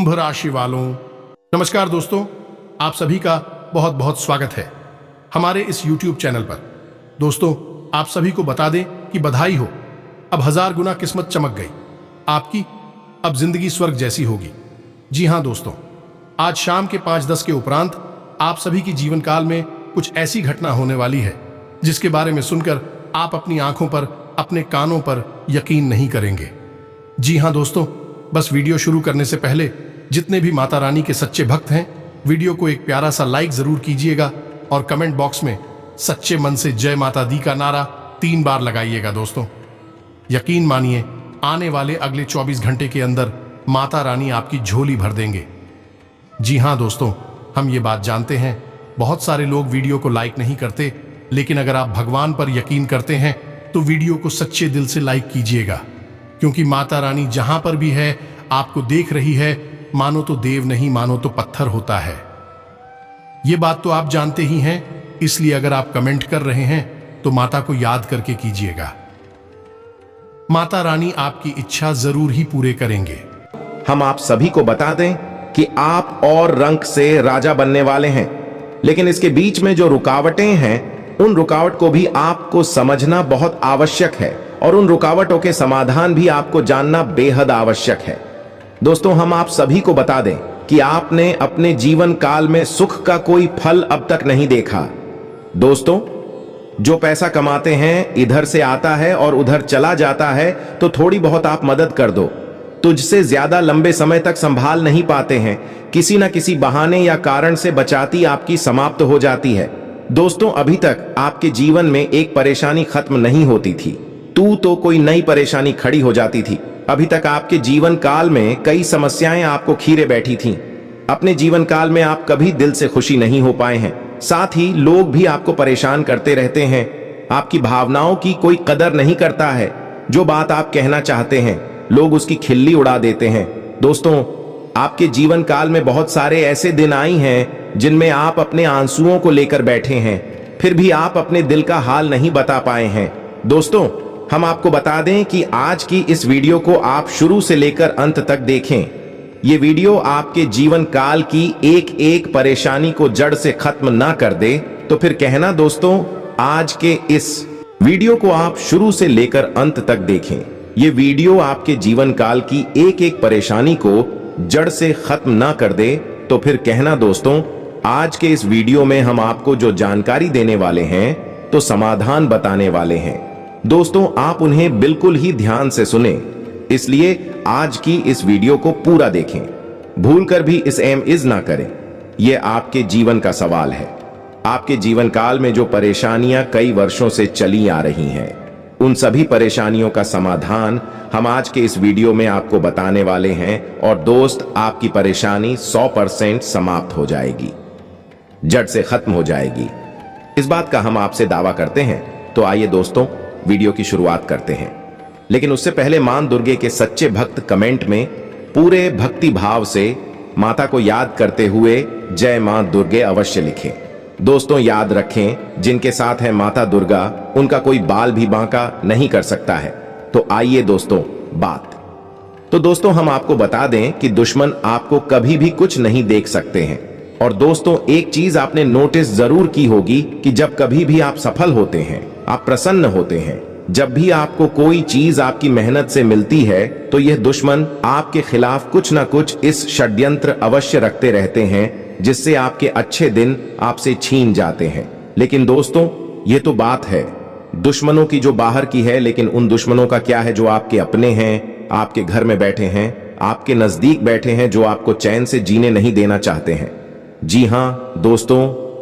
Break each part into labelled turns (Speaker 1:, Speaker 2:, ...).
Speaker 1: कुंभ राशि वालों, नमस्कार दोस्तों। आप सभी का बहुत बहुत स्वागत है हमारे इस YouTube चैनल पर। दोस्तों, आप सभी को बता दें कि बधाई हो, अब 1000 गुना किस्मत चमक गई आपकी। अब जिंदगी स्वर्ग जैसी होगी। जी हां दोस्तों, आज शाम के 5:10 के उपरांत आप सभी की जीवन काल में कुछ ऐसी घटना होने वाली है जिसके बारे में सुनकर आप अपनी आंखों पर, अपने कानों पर यकीन नहीं करेंगे। जी हां दोस्तों, बस वीडियो शुरू करने से पहले जितने भी माता रानी के सच्चे भक्त हैं, वीडियो को एक प्यारा सा लाइक जरूर कीजिएगा और कमेंट बॉक्स में सच्चे मन से जय माता दी का नारा 3 बार लगाइएगा। दोस्तों, यकीन मानिए, आने वाले अगले 24 घंटे के अंदर माता रानी आपकी झोली भर देंगे। जी हां दोस्तों, हम ये बात जानते हैं, बहुत सारे लोग वीडियो को लाइक नहीं करते, लेकिन अगर आप भगवान पर यकीन करते हैं तो वीडियो को सच्चे दिल से लाइक कीजिएगा, क्योंकि माता रानी जहां पर भी है आपको देख रही है। मानो तो देव नहीं, मानो तो पत्थर होता है। ये बात तो आप जानते ही हैं, इसलिए अगर आप कमेंट कर रहे हैं तो माता को याद करके कीजिएगा। माता रानी आपकी इच्छा जरूर ही पूरे करेंगे।
Speaker 2: हम आप सभी को बता दें कि आप और रंक से राजा बनने वाले हैं, लेकिन इसके बीच में जो रुकावटें हैं, उन रुकावट को भी आपको समझना बहुत आवश्यक है और उन रुकावटों के समाधान भी आपको जानना बेहद आवश्यक है। दोस्तों, हम आप सभी को बता दें कि आपने अपने जीवन काल में सुख का कोई फल अब तक नहीं देखा। दोस्तों, जो पैसा कमाते हैं इधर से आता है और उधर चला जाता है, तो थोड़ी बहुत आप मदद कर दो। तुझसे ज्यादा लंबे समय तक संभाल नहीं पाते हैं, किसी न किसी बहाने या कारण से बचाती आपकी समाप्त हो जाती है। दोस्तों, अभी तक आपके जीवन में एक परेशानी खत्म नहीं होती थी, तो कोई नई परेशानी खड़ी हो जाती थी। अभी तक आपके जीवन काल में कई समस्याएं आपको खीरे बैठी थीं। अपने जीवन काल में आप कभी दिल से खुशी नहीं हो पाए हैं, साथ ही लोग भी आपको परेशान करते रहते हैं। आपकी भावनाओं की कोई कदर नहीं करता है। जो बात आप कहना चाहते हैं, लोग उसकी खिल्ली उड़ा देते हैं। दोस्तों, आपके जीवन काल में बहुत सारे ऐसे दिन आई हैं जिनमें आप अपने आंसुओं को लेकर बैठे हैं, फिर भी आप अपने दिल का हाल नहीं बता पाए हैं। दोस्तों, हम आपको बता दें कि आज की इस वीडियो को आप शुरू से लेकर अंत तक देखें। ये वीडियो आपके जीवन काल की एक एक परेशानी को जड़ से खत्म ना कर दे तो फिर कहना। दोस्तों, आज के इस वीडियो को आप शुरू से लेकर अंत तक देखें। ये वीडियो आपके जीवन काल की एक एक परेशानी को जड़ से खत्म ना कर दे तो फिर कहना। दोस्तों, आज के इस वीडियो में हम आपको जो जानकारी देने वाले हैं, तो समाधान बताने वाले हैं। दोस्तों, आप उन्हें बिल्कुल ही ध्यान से सुने, इसलिए आज की इस वीडियो को पूरा देखें। भूलकर भी इस एम इज ना करें। यह आपके जीवन का सवाल है। आपके जीवन काल में जो परेशानियां कई वर्षों से चली आ रही हैं, उन सभी परेशानियों का समाधान हम आज के इस वीडियो में आपको बताने वाले हैं। और दोस्त, आपकी परेशानी 100% समाप्त हो जाएगी, जड़ से खत्म हो जाएगी। इस बात का हम आपसे दावा करते हैं। तो आइए दोस्तों, वीडियो की शुरुआत करते हैं। लेकिन उससे पहले मां दुर्गे के सच्चे भक्त कमेंट में पूरे भक्ति भाव से माता को याद करते हुए जय मां दुर्गे अवश्य लिखें। दोस्तों, याद रखें, जिनके साथ है माता दुर्गा, उनका कोई बाल भी बांका नहीं कर सकता है। तो आइए दोस्तों, दोस्तों हम आपको बता दें कि दुश्मन आपको कभी भी कुछ नहीं देख सकते हैं। और दोस्तों, एक चीज आपने नोटिस जरूर की होगी कि जब कभी भी आप सफल होते हैं, आप प्रसन्न होते हैं, जब भी आपको कोई चीज आपकी मेहनत से मिलती है, तो यह दुश्मन आपके खिलाफ कुछ ना कुछ इस षड्यंत्र अवश्य रखते रहते हैं, जिससे आपके अच्छे दिन आपसे छीन जाते हैं। लेकिन दोस्तों, ये तो बात है दुश्मनों की जो बाहर की है, लेकिन उन दुश्मनों का क्या है जो आपके अपने हैं, आपके घर में बैठे हैं, आपके नजदीक बैठे हैं, जो आपको चैन से जीने नहीं देना चाहते हैं। जी हां दोस्तों,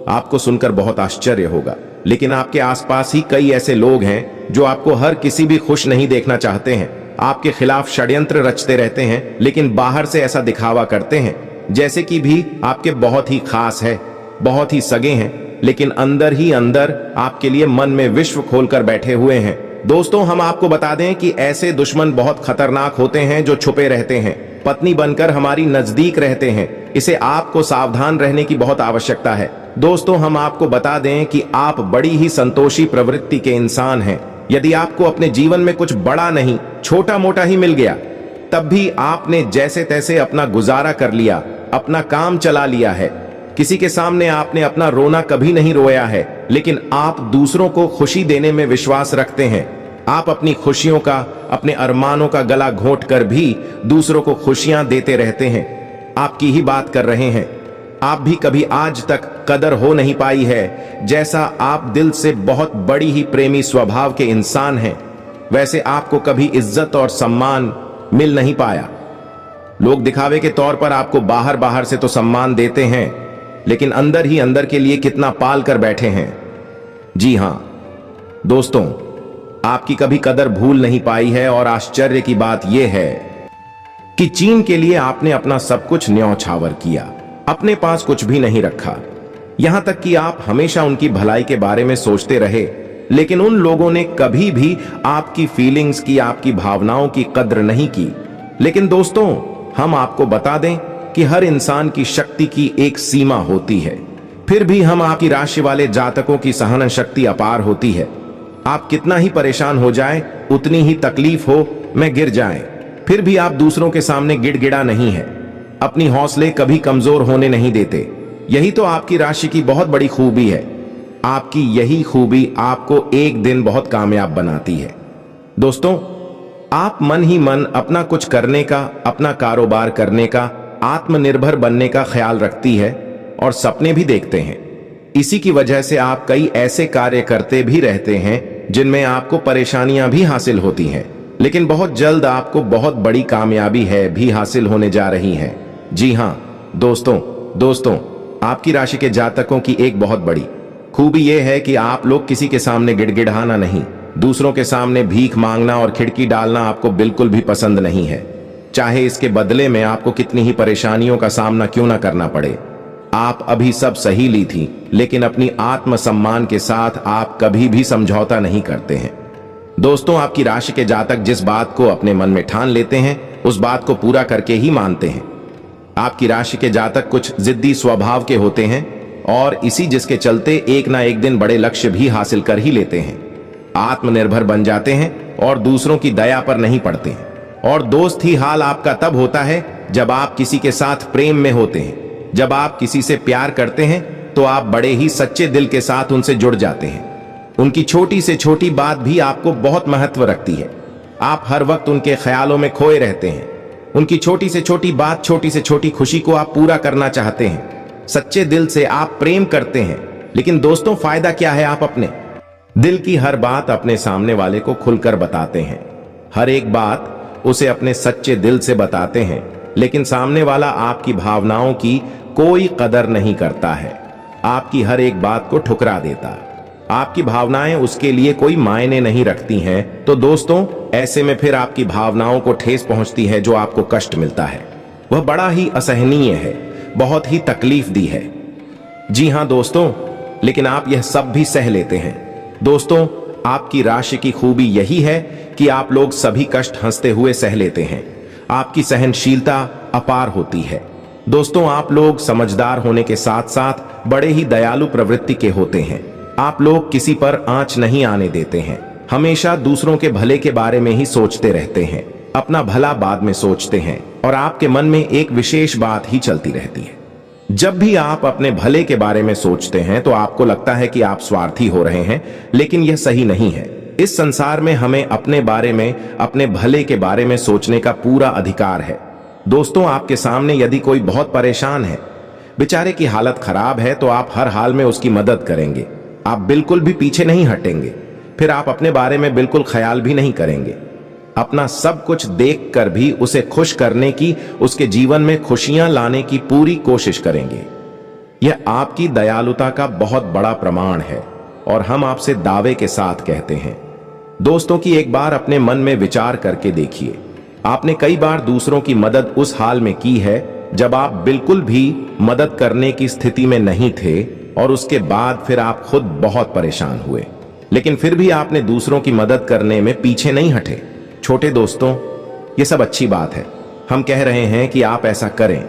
Speaker 2: आपको सुनकर बहुत आश्चर्य होगा, लेकिन आपके आसपास ही कई ऐसे लोग हैं जो आपको हर किसी भी खुश नहीं देखना चाहते हैं, आपके खिलाफ षड्यंत्र रचते रहते हैं, लेकिन बाहर से ऐसा दिखावा करते हैं जैसे कि भी आपके बहुत ही खास है, बहुत ही सगे हैं, लेकिन अंदर ही अंदर आपके लिए मन में विश्व खोलकर बैठे हुए हैं। दोस्तों, हम आपको बता दें कि ऐसे दुश्मन बहुत खतरनाक होते हैं जो छुपे रहते हैं, पत्नी बनकर हमारी नजदीक रहते हैं। इसे आपको सावधान रहने की बहुत आवश्यकता है। दोस्तों, हम आपको बता दें कि आप बड़ी ही संतोषी प्रवृत्ति के इंसान हैं। यदि आपको अपने जीवन में कुछ बड़ा नहीं, छोटा मोटा ही मिल गया, तब भी आपने जैसे तैसे अपना गुजारा कर लिया, अपना काम चला लिया है। किसी के सामने आपने अपना रोना कभी नहीं रोया है, लेकिन आप दूसरों को खुशी देने में विश्वास रखते हैं। आप अपनी खुशियों का, अपने अरमानों का गला घोंट कर भी दूसरों को खुशियां देते रहते हैं। आपकी ही बात कर रहे हैं। आप भी कभी आज तक कदर हो नहीं पाई है। जैसा आप दिल से बहुत बड़ी ही प्रेमी स्वभाव के इंसान हैं, वैसे आपको कभी इज्जत और सम्मान मिल नहीं पाया। लोग दिखावे के तौर पर आपको बाहर बाहर से तो सम्मान देते हैं, लेकिन अंदर ही अंदर के लिए कितना पाल कर बैठे हैं। जी हां दोस्तों, आपकी कभी कदर भूल नहीं पाई है। और आश्चर्य की बात यह है कि चीन के लिए आपने अपना सब कुछ न्यौछावर किया, अपने पास कुछ भी नहीं रखा। यहां तक कि आप हमेशा उनकी भलाई के बारे में सोचते रहे, लेकिन उन लोगों ने कभी भी आपकी फीलिंग्स की, आपकी भावनाओं की कद्र नहीं की। लेकिन दोस्तों, हम आपको बता दें कि हर इंसान की शक्ति की एक सीमा होती है। फिर भी हम आपकी राशि वाले जातकों की सहन शक्ति अपार होती है। आप कितना ही परेशान हो जाएं, उतनी ही तकलीफ हो में गिर जाएं, फिर भी आप दूसरों के सामने गिड़गिड़ा नहीं है। अपनी हौसले कभी कमजोर होने नहीं देते। यही तो आपकी राशि की बहुत बड़ी खूबी है। आपकी यही खूबी आपको एक दिन बहुत कामयाब बनाती है। दोस्तों, आप मन ही मन अपना कुछ करने का, अपना कारोबार करने का, आत्मनिर्भर बनने का ख्याल रखती है और सपने भी देखते हैं। इसी की वजह से आप कई ऐसे कार्य करते भी रहते हैं जिनमें आपको परेशानियां भी हासिल होती हैं, लेकिन बहुत जल्द आपको बहुत बड़ी कामयाबी है भी हासिल होने जा रही है। जी हां दोस्तों, आपकी राशि के जातकों की एक बहुत बड़ी खूबी यह है कि आप लोग किसी के सामने गिड़गिड़ाना नहीं, दूसरों के सामने भीख मांगना और खिड़की डालना आपको बिल्कुल भी पसंद नहीं है। चाहे इसके बदले में आपको कितनी ही परेशानियों का सामना क्यों ना करना पड़े। आप अभी सब सही ली थी, लेकिन अपनी आत्मसम्मान के साथ आप कभी भी समझौता नहीं करते हैं। दोस्तों, आपकी राशि के जातक जिस बात को अपने मन में ठान लेते हैं, उस बात को पूरा करके ही मानते हैं। आपकी राशि के जातक कुछ जिद्दी स्वभाव के होते हैं और इसी जिसके चलते एक ना एक दिन बड़े लक्ष्य भी हासिल कर ही लेते हैं। आत्मनिर्भर बन जाते हैं और दूसरों की दया पर नहीं पड़ते हैं। और दोस्त ही हाल आपका तब होता है जब आप किसी के साथ प्रेम में होते हैं। जब आप किसी से प्यार करते हैं तो आप बड़े ही सच्चे दिल के साथ उनसे जुड़ जाते हैं। उनकी छोटी से छोटी बात भी आपको बहुत महत्व रखती है। आप हर वक्त उनके ख्यालों में खोए रहते हैं। उनकी छोटी से छोटी बात, छोटी से छोटी खुशी को आप पूरा करना चाहते हैं। सच्चे दिल से आप प्रेम करते हैं। लेकिन दोस्तों, फायदा क्या है? आप अपने दिल की हर बात अपने सामने वाले को खुलकर बताते हैं। हर एक बात उसे अपने सच्चे दिल से बताते हैं, लेकिन सामने वाला आपकी भावनाओं की कोई कदर नहीं करता है। आपकी हर एक बात को ठुकरा देता। आपकी भावनाएं उसके लिए कोई मायने नहीं रखती हैं। तो दोस्तों, ऐसे में फिर आपकी भावनाओं को ठेस पहुंचती है, जो आपको कष्ट मिलता है वह बड़ा ही असहनीय है, बहुत ही तकलीफ दी है। जी हां दोस्तों, लेकिन आप यह सब भी सह लेते हैं। दोस्तों, आपकी राशि की खूबी यही है कि आप लोग सभी कष्ट हंसते हुए सह लेते हैं। आपकी सहनशीलता अपार होती है। दोस्तों, आप लोग समझदार होने के साथ साथ बड़े ही दयालु प्रवृत्ति के होते हैं। आप लोग किसी पर आंच नहीं आने देते हैं। हमेशा दूसरों के भले के बारे में ही सोचते रहते हैं। अपना भला बाद में सोचते हैं और आपके मन में एक विशेष बात ही चलती रहती है। जब भी आप अपने भले के बारे में सोचते हैं तो आपको लगता है कि आप स्वार्थी हो रहे हैं, लेकिन यह सही नहीं है। इस संसार में हमें अपने बारे में, अपने भले के बारे में सोचने का पूरा अधिकार है। दोस्तों, आपके सामने यदि कोई बहुत परेशान है, बेचारे की हालत खराब है, तो आप हर हाल में उसकी मदद करेंगे। आप बिल्कुल भी पीछे नहीं हटेंगे। फिर आप अपने बारे में बिल्कुल ख्याल भी नहीं करेंगे। अपना सब कुछ देखकर भी उसे खुश करने की, उसके जीवन में खुशियां लाने की पूरी कोशिश करेंगे। यह आपकी दयालुता का बहुत बड़ा प्रमाण है और हम आपसे दावे के साथ कहते हैं। दोस्तों, की एक बार अपने मन में विचार करके देखिए। आपने कई बार दूसरों की मदद उस हाल में की है जब आप बिल्कुल भी मदद करने की स्थिति में नहीं थे और उसके बाद फिर आप खुद बहुत परेशान हुए, लेकिन फिर भी आपने दूसरों की मदद करने में पीछे नहीं हटे। छोटे दोस्तों, ये सब अच्छी बात है। हम कह रहे हैं कि आप ऐसा करें,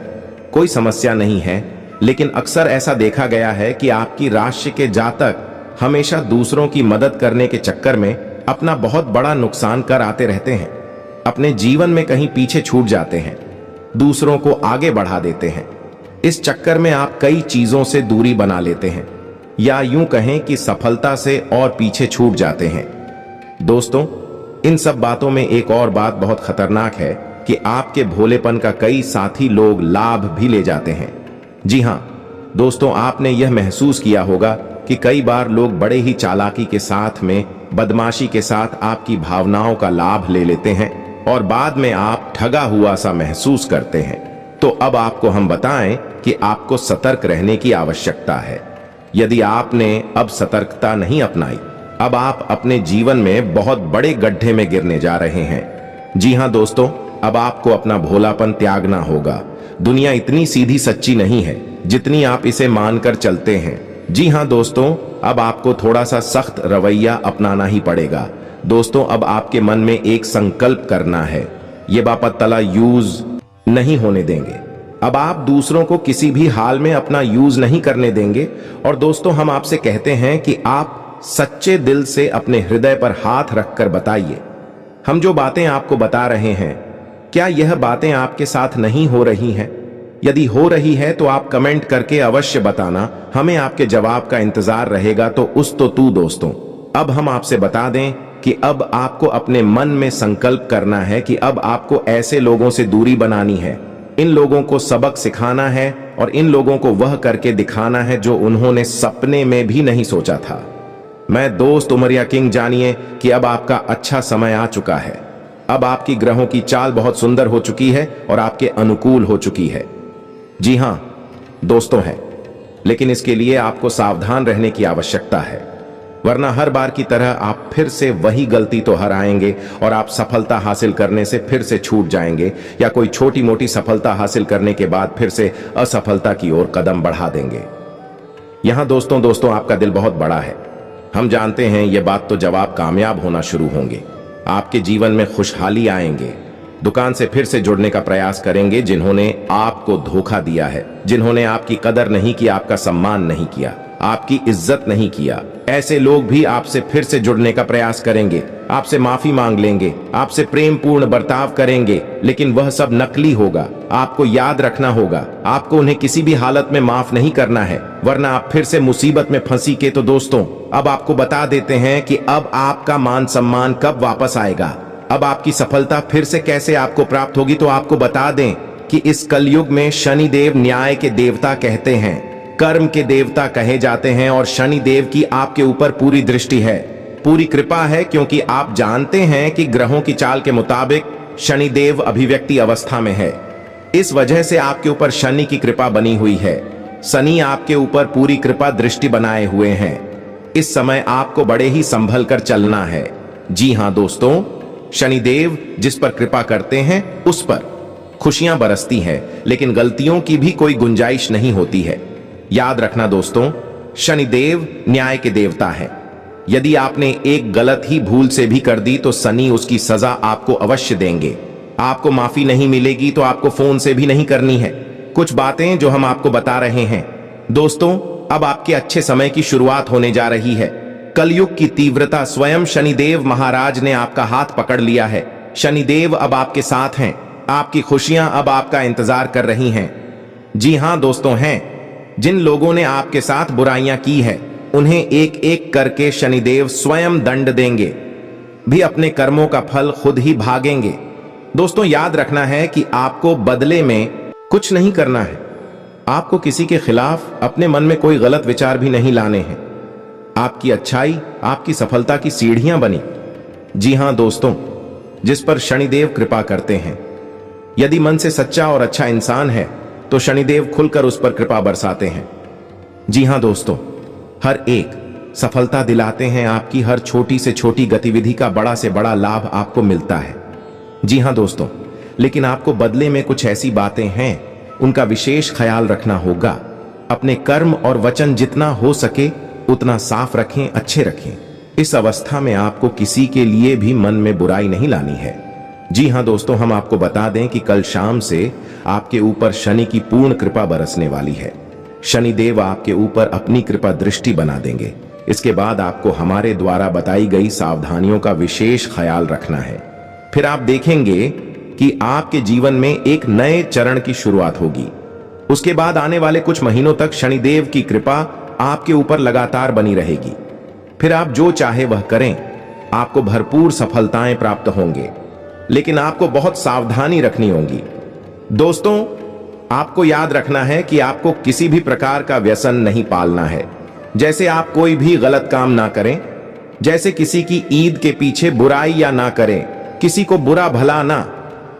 Speaker 2: कोई समस्या नहीं है, लेकिन अक्सर ऐसा देखा गया है कि आपकी राशि के जातक हमेशा दूसरों की मदद करने के चक्कर में अपना बहुत बड़ा नुकसान कर आते रहते हैं। अपने जीवन में कहीं पीछे छूट जाते हैं, दूसरों को आगे बढ़ा देते हैं। इस चक्कर में आप कई चीजों से दूरी बना लेते हैं, या यूं कहें कि सफलता से और पीछे छूट जाते हैं। दोस्तों, इन सब बातों में एक और बात बहुत खतरनाक है कि आपके भोलेपन का कई साथी लोग लाभ भी ले जाते हैं। जी हां दोस्तों, आपने यह महसूस किया होगा कि कई बार लोग बड़े ही चालाकी के साथ में बदमाशी के साथ आपकी भावनाओं का लाभ ले लेते हैं और बाद में आप ठगा हुआ सा महसूस करते हैं। तो अब आपको हम बताएं कि आपको सतर्क रहने की आवश्यकता है। यदि आपने अब सतर्कता नहीं अपनाई, अब आप अपने जीवन में बहुत बड़े गड्ढे में गिरने जा रहे हैं। जी हां दोस्तों, अब आपको अपना भोलापन त्यागना होगा। दुनिया इतनी सीधी सच्ची नहीं है जितनी आप इसे मानकर चलते हैं। जी हां दोस्तों, अब आपको थोड़ा सा सख्त रवैया अपनाना ही पड़ेगा। दोस्तों, अब आपके मन में एक संकल्प करना है, ये बापतला यूज नहीं होने देंगे। अब आप दूसरों को किसी भी हाल में अपना यूज नहीं करने देंगे। और दोस्तों, हम आपसे कहते हैं कि आप सच्चे दिल से अपने हृदय पर हाथ रखकर बताइए, हम जो बातें आपको बता रहे हैं, क्या यह बातें आपके साथ नहीं हो रही हैं? यदि हो रही है तो आप कमेंट करके अवश्य बताना, हमें आपके जवाब का इंतजार रहेगा। तो उस तो तू दोस्तों, अब हम आपसे बता दें कि अब आपको अपने मन में संकल्प करना है कि अब आपको ऐसे लोगों से दूरी बनानी है। इन लोगों को सबक सिखाना है और इन लोगों को वह करके दिखाना है जो उन्होंने सपने में भी नहीं सोचा था। मैं दोस्त उमरिया किंग, जानिए कि अब आपका अच्छा समय आ चुका है। अब आपकी ग्रहों की चाल बहुत सुंदर हो चुकी है और आपके अनुकूल हो चुकी है। जी हां दोस्तों है, लेकिन इसके लिए आपको सावधान रहने की आवश्यकता है, वरना हर बार की तरह आप फिर से वही गलती तो हराएंगे और आप सफलता हासिल करने से फिर से छूट जाएंगे, या कोई छोटी मोटी सफलता हासिल करने के बाद फिर से असफलता की ओर कदम बढ़ा देंगे। यहां दोस्तों आपका दिल बहुत बड़ा है, हम जानते हैं ये बात। तो जब आप कामयाब होना शुरू होंगे, आपके जीवन में खुशहाली आएंगे, दुकान से फिर से जुड़ने का प्रयास करेंगे जिन्होंने आपको धोखा दिया है, जिन्होंने आपकी कदर नहीं की, आपका सम्मान नहीं किया, आपकी इज्जत नहीं किया, ऐसे लोग भी आपसे फिर से जुड़ने का प्रयास करेंगे, आपसे माफी मांग लेंगे, आपसे प्रेम पूर्ण बर्ताव करेंगे, लेकिन वह सब नकली होगा। आपको याद रखना होगा, आपको उन्हें किसी भी हालत में माफ नहीं करना है, वरना आप फिर से मुसीबत में फंसी के। तो दोस्तों, अब आपको बता देते हैं कि अब आपका मान सम्मान कब वापस आएगा, अब आपकी सफलता फिर से कैसे आपको प्राप्त होगी। तो आपको बता दें कि इस कलयुग में शनिदेव न्याय के देवता कहते हैं, कर्म के देवता कहे जाते हैं, और शनिदेव की आपके ऊपर पूरी दृष्टि है, पूरी कृपा है, क्योंकि आप जानते हैं कि ग्रहों की चाल के मुताबिक शनिदेव अभिव्यक्ति अवस्था में है। इस वजह से आपके ऊपर शनि की कृपा बनी हुई है। शनि आपके ऊपर पूरी कृपा दृष्टि बनाए हुए हैं। इस समय आपको बड़े ही संभल कर चलना है। जी हां दोस्तों, शनिदेव जिस पर कृपा करते हैं उस पर खुशियां बरसती हैं, लेकिन गलतियों की भी कोई गुंजाइश नहीं होती है। याद रखना दोस्तों, शनिदेव न्याय के देवता है। यदि आपने एक गलत ही भूल से भी कर दी तो शनि उसकी सजा आपको अवश्य देंगे। आपको माफी नहीं मिलेगी तो आपको फोन से भी नहीं करनी है। कुछ बातें जो हम आपको बता रहे हैं दोस्तों, अब आपके अच्छे समय की शुरुआत होने जा रही है। कलयुग की तीव्रता स्वयं शनिदेव महाराज ने आपका हाथ पकड़ लिया है। शनिदेव अब आपके साथ हैं, आपकी खुशियां अब आपका इंतजार कर रही हैं। जी हां दोस्तों हैं, जिन लोगों ने आपके साथ बुराइयां की है उन्हें एक एक करके शनिदेव स्वयं दंड देंगे, भी अपने कर्मों का फल खुद ही भागेंगे। दोस्तों याद रखना है कि आपको बदले में कुछ नहीं करना है, आपको किसी के खिलाफ अपने मन में कोई गलत विचार भी नहीं लाने हैं। आपकी अच्छाई आपकी सफलता की सीढ़ियां बनी। जी हां दोस्तों, जिस पर शनिदेव कृपा करते हैं, यदि मन से सच्चा और अच्छा इंसान है तो शनिदेव खुलकर उस पर कृपा बरसाते हैं। जी हां दोस्तों, हर एक सफलता दिलाते हैं, आपकी हर छोटी से छोटी गतिविधि का बड़ा से बड़ा लाभ आपको मिलता है। जी हां दोस्तों, लेकिन आपको बदले में कुछ ऐसी बातें हैं, उनका विशेष ख्याल रखना होगा। अपने कर्म और वचन जितना हो सके उतना साफ रखें, अच्छे रखें। इस अवस्था में आपको किसी के लिए भी मन में बुराई नहीं लानी है। जी हां दोस्तों, हम आपको बता दें कि कल शाम से आपके ऊपर शनि की पूर्ण कृपा बरसने वाली है। शनिदेव आपके ऊपर अपनी कृपा दृष्टि बना देंगे। इसके बाद आपको हमारे द्वारा बताई गई सावधानियों का विशेष ख्याल रखना है। फिर आप देखेंगे कि आपके जीवन में एक नए चरण की शुरुआत होगी। उसके बाद आने वाले कुछ महीनों तक शनिदेव की कृपा आपके ऊपर लगातार बनी रहेगी। फिर आप जो चाहे वह करें, आपको भरपूर सफलताएं प्राप्त होंगे, लेकिन आपको बहुत सावधानी रखनी होगी। दोस्तों, आपको याद रखना है कि आपको किसी भी प्रकार का व्यसन नहीं पालना है। जैसे आप कोई भी गलत काम ना करें, जैसे किसी की ईद के पीछे बुराई या ना करें, किसी को बुरा भला ना,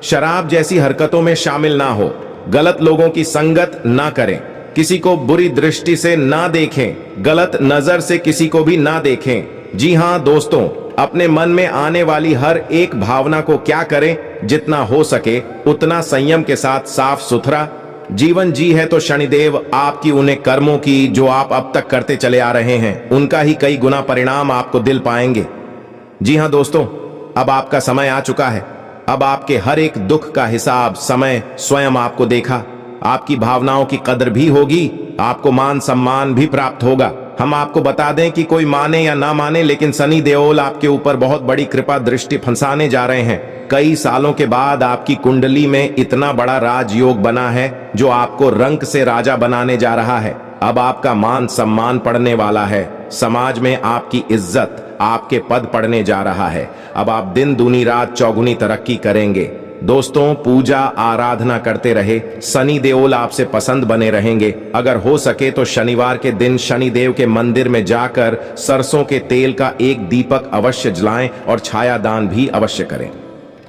Speaker 2: शराब जैसी हरकतों में शामिल ना हो, गलत लोगों की संगत ना करें, किसी को बुरी दृष्टि से ना देखें, गलत नजर से किसी को भी ना देखें। जी हां दोस्तों, अपने मन में आने वाली हर एक भावना को क्या करें, जितना हो सके उतना संयम के साथ साफ सुथरा जीवन जी है तो शनिदेव आपकी उन्हें कर्मों की जो आप अब तक करते चले आ रहे हैं, उनका ही कई गुना परिणाम आपको दिल पाएंगे। जी हां दोस्तों, अब आपका समय आ चुका है। अब आपके हर एक दुख का हिसाब समय स्वयं आपको देखा। आपकी भावनाओं की कदर भी होगी, आपको मान सम्मान भी प्राप्त होगा। हम आपको बता दें कि कोई माने या ना माने, लेकिन शनि देओल आपके ऊपर बहुत बड़ी कृपा दृष्टि फंसाने जा रहे हैं। कई सालों के बाद आपकी कुंडली में इतना बड़ा राजयोग बना है जो आपको रंक से राजा बनाने जा रहा है। अब आपका मान सम्मान पड़ने वाला है, समाज में आपकी इज्जत, आपके पद पड़ने जा रहा है। अब आप दिन दूनी रात चौगुनी तरक्की करेंगे। दोस्तों, पूजा आराधना करते रहे, शनि देओल आपसे पसंद बने रहेंगे। अगर हो सके तो शनिवार के दिन शनिदेव के मंदिर में जाकर सरसों के तेल का एक दीपक अवश्य जलाएं और छाया दान भी अवश्य करें।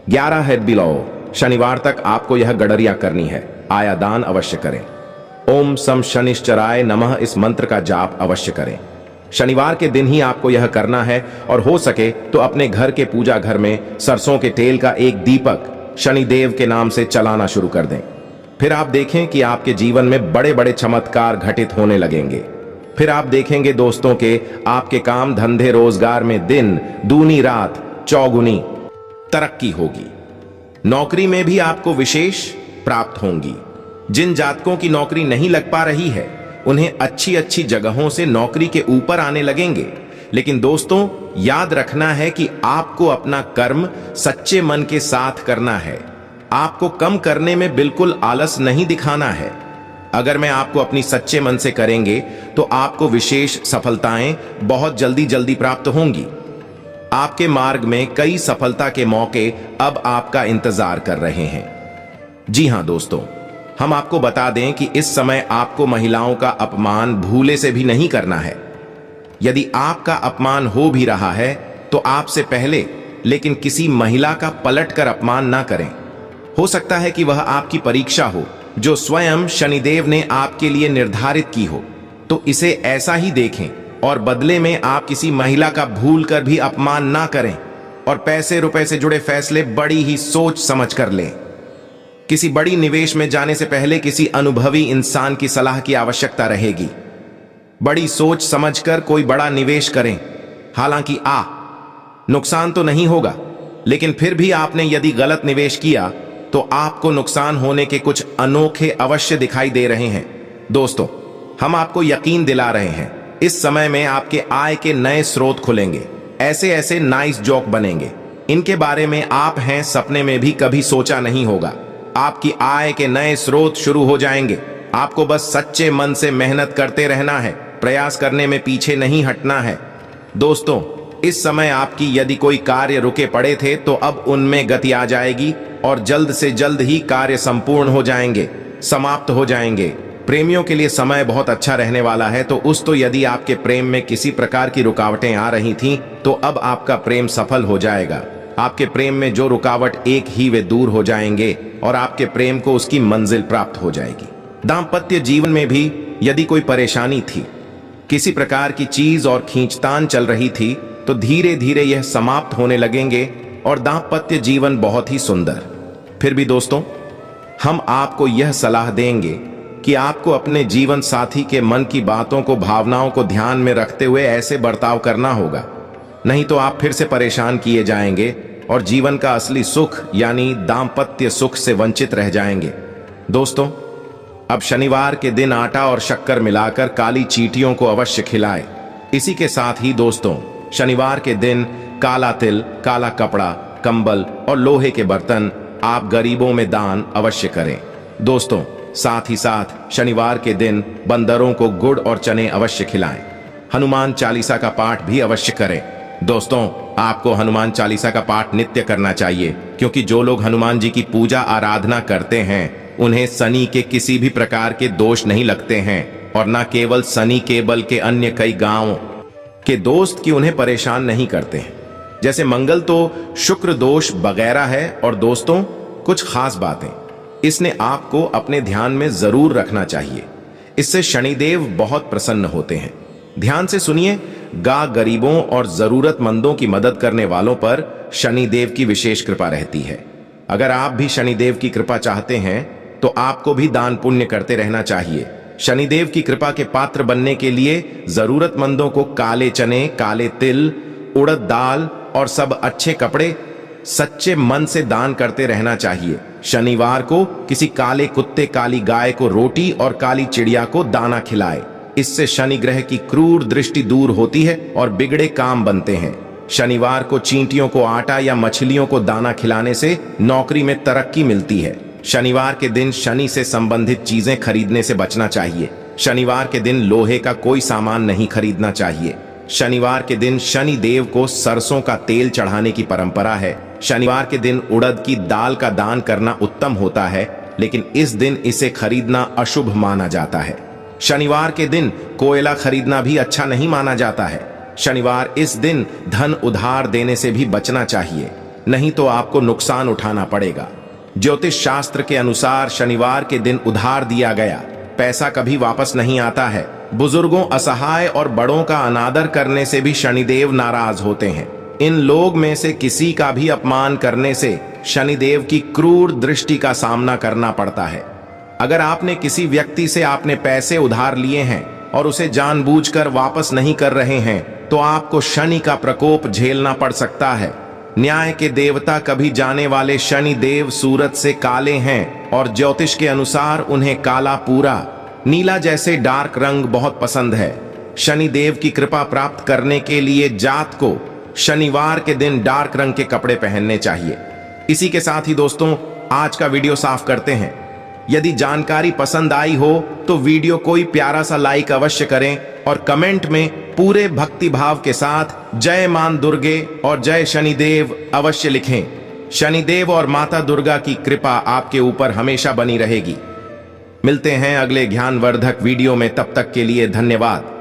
Speaker 2: 11 है बिलाओ, शनिवार तक आपको यह गडरिया करनी है। आया दान अवश्य करें। ओम सम शनिश्चराय नमः इस मंत्र का जाप अवश्य करें। शनिवार के दिन ही आपको यह करना है और हो सके तो अपने घर के पूजा घर में सरसों के तेल का एक दीपक शनिदेव के नाम से चलाना शुरू कर दें। फिर आप देखें कि आपके जीवन में बड़े बड़े चमत्कार घटित होने लगेंगे। फिर आप देखेंगे दोस्तों के आपके काम धंधे रोजगार में दिन दूनी रात चौगुनी तरक्की होगी। नौकरी में भी आपको विशेष प्राप्त होंगी। जिन जातकों की नौकरी नहीं लग पा रही है, उन्हें अच्छी अच्छी जगहों से नौकरी के ऊपर आने लगेंगे। लेकिन दोस्तों, याद रखना है कि आपको अपना कर्म सच्चे मन के साथ करना है। आपको कम करने में बिल्कुल आलस नहीं दिखाना है। अगर मैं आपको अपनी सच्चे मन से करेंगे तो आपको विशेष सफलताएं बहुत जल्दी जल्दी प्राप्त होंगी। आपके मार्ग में कई सफलता के मौके अब आपका इंतजार कर रहे हैं। जी हां दोस्तों, हम आपको बता दें कि इस समय आपको महिलाओं का अपमान भूले से भी नहीं करना है। यदि आपका अपमान हो भी रहा है तो आपसे पहले लेकिन किसी महिला का पलटकर अपमान ना करें। हो सकता है कि वह आपकी परीक्षा हो जो स्वयं शनिदेव ने आपके लिए निर्धारित की हो, तो इसे ऐसा ही देखें और बदले में आप किसी महिला का भूल कर भी अपमान ना करें और पैसे रुपए से जुड़े फैसले बड़ी ही सोच समझ कर लें। किसी बड़ी निवेश में जाने से पहले किसी अनुभवी इंसान की सलाह की आवश्यकता रहेगी। बड़ी सोच समझकर कोई बड़ा निवेश करें। हालांकि नुकसान तो नहीं होगा, लेकिन फिर भी आपने यदि गलत निवेश किया तो आपको नुकसान होने के कुछ अनोखे अवश्य दिखाई दे रहे हैं। दोस्तों, हम आपको यकीन दिला रहे हैं, इस समय में आपके आय के नए स्रोत खुलेंगे। ऐसे ऐसे नाइस जोक बनेंगे, इनके बारे में आप हैं सपने में भी कभी सोचा नहीं होगा। आपकी आय के नए स्रोत शुरू हो जाएंगे। आपको बस सच्चे मन से मेहनत करते रहना है, प्रयास करने में पीछे नहीं हटना है। दोस्तों, इस समय आपकी यदि कोई कार्य रुके पड़े थे तो अब उनमें गति आ जाएगी और जल्द से जल्द ही कार्य संपूर्ण हो जाएंगे, समाप्त हो जाएंगे। प्रेमियों के लिए समय बहुत अच्छा रहने वाला है। तो यदि आपके प्रेम में किसी प्रकार की रुकावटें आ रही थीं, तो अब आपका प्रेम सफल हो जाएगा। आपके प्रेम में जो रुकावट एक ही वे दूर हो जाएंगे और आपके प्रेम को उसकी मंजिल प्राप्त हो जाएगी। दाम्पत्य जीवन में भी यदि कोई परेशानी थी, किसी प्रकार की चीज और खींचतान चल रही थी, तो धीरे धीरे यह समाप्त होने लगेंगे और दाम्पत्य जीवन बहुत ही सुंदर। फिर भी दोस्तों, हम आपको यह सलाह देंगे कि आपको अपने जीवन साथी के मन की बातों को, भावनाओं को ध्यान में रखते हुए ऐसे बर्ताव करना होगा, नहीं तो आप फिर से परेशान किए जाएंगे और जीवन का असली सुख यानी दाम्पत्य सुख से वंचित रह जाएंगे। दोस्तों, अब शनिवार के दिन आटा और शक्कर मिलाकर काली चींटियों को अवश्य खिलाएं। इसी के साथ ही दोस्तों, शनिवार के दिन काला तिल, काला कपड़ा, कंबल और लोहे के बर्तन आप गरीबों में दान अवश्य करें। दोस्तों, साथ ही साथ शनिवार के दिन बंदरों को गुड़ और चने अवश्य खिलाएं। हनुमान चालीसा का पाठ भी अवश्य करें। दोस्तों, आपको हनुमान चालीसा का पाठ नित्य करना चाहिए, क्योंकि जो लोग हनुमान जी की पूजा आराधना करते हैं उन्हें शनि के किसी भी प्रकार के दोष नहीं लगते हैं, और न केवल शनि के बल्कि अन्य कई गांव के दोस्त की उन्हें परेशान नहीं करते हैं। जैसे मंगल तो शुक्र दोष वगैरह है। और दोस्तों, कुछ खास बातें इसने आपको अपने ध्यान में जरूर रखना चाहिए। इससे शनिदेव बहुत प्रसन्न होते हैं। ध्यान से सुनिए। गरीबों और जरूरतमंदों की मदद करने वालों पर शनिदेव की विशेष कृपा रहती है। अगर आप भी शनिदेव की कृपा चाहते हैं तो आपको भी दान पुण्य करते रहना चाहिए। शनिदेव की कृपा के पात्र बनने के लिए जरूरतमंदों को काले चने, काले तिल, उड़द दाल और सब अच्छे कपड़े सच्चे मन से दान करते रहना चाहिए। शनिवार को किसी काले कुत्ते, काली गाय को रोटी और काली चिड़िया को दाना खिलाए। इससे शनि ग्रह की क्रूर दृष्टि दूर होती है और बिगड़े काम बनते हैं। शनिवार को चींटियों को आटा या मछलियों को दाना खिलाने से नौकरी में तरक्की मिलती है। शनिवार के दिन शनि से संबंधित चीजें खरीदने से बचना चाहिए। शनिवार के दिन लोहे का कोई सामान नहीं खरीदना चाहिए। शनिवार के दिन शनि देव को सरसों का तेल चढ़ाने की परंपरा है। शनिवार के दिन उड़द की दाल का दान करना उत्तम होता है, लेकिन इस दिन इसे खरीदना अशुभ माना जाता है। शनिवार के दिन कोयला खरीदना भी अच्छा नहीं माना जाता है। शनिवार इस दिन धन उधार देने से भी बचना चाहिए, नहीं तो आपको नुकसान उठाना पड़ेगा। ज्योतिष शास्त्र के अनुसार शनिवार के दिन उधार दिया गया पैसा कभी वापस नहीं आता है। बुजुर्गों, असहाय और बड़ों का अनादर करने से भी शनिदेव नाराज होते हैं। इन लोग में से किसी का भी अपमान करने से शनिदेव की क्रूर दृष्टि का सामना करना पड़ता है। अगर आपने किसी व्यक्ति से आपने पैसे उधार लिए हैं और उसे जानबूझकर वापस नहीं कर रहे हैं तो आपको शनि का प्रकोप झेलना पड़ सकता है। न्याय के देवता कभी जाने वाले शनि देव सूरज से काले हैं और ज्योतिष के अनुसार उन्हें काला, पूरा नीला जैसे डार्क रंग बहुत पसंद है। शनि देव की कृपा प्राप्त करने के लिए जात को शनिवार के दिन डार्क रंग के कपड़े पहनने चाहिए। इसी के साथ ही दोस्तों, आज का वीडियो साफ करते हैं। यदि जानकारी पसंद आई हो तो वीडियो कोई प्यारा सा लाइक अवश्य करें और कमेंट में पूरे भक्ति भाव के साथ जय मां दुर्गे और जय शनिदेव अवश्य लिखें। शनिदेव और माता दुर्गा की कृपा आपके ऊपर हमेशा बनी रहेगी। मिलते हैं अगले ज्ञानवर्धक वीडियो में, तब तक के लिए धन्यवाद।